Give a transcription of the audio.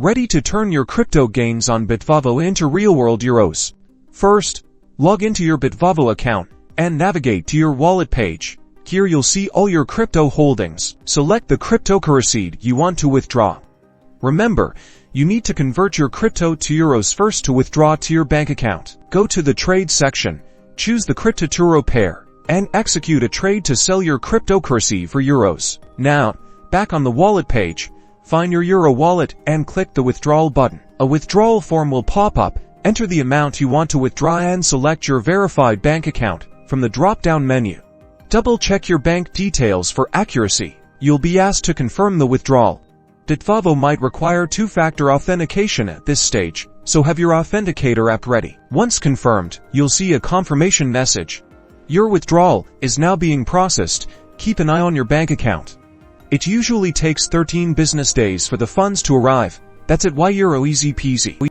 Ready to turn your crypto gains on Bitvavo into real-world euros? First, log into your Bitvavo account and navigate to your wallet page. Here you'll see all your crypto holdings. Select the cryptocurrency you want to withdraw. Remember, you need to convert your crypto to euros first to withdraw to your bank account. Go to the trade section, choose the crypto-euro pair, and execute a trade to sell your cryptocurrency for euros. Now, back on the wallet page, find your euro wallet and click the withdrawal button. A withdrawal form will pop up. Enter the amount you want to withdraw and select your verified bank account from the drop-down menu. Double-check your bank details for accuracy. You'll be asked to confirm the withdrawal. Bitvavo might require two-factor authentication at this stage, so have your authenticator app ready. Once confirmed, you'll see a confirmation message. Your withdrawal is now being processed. Keep an eye on your bank account. It usually takes 13 business days for the funds to arrive. That's it. Why euro easy peasy.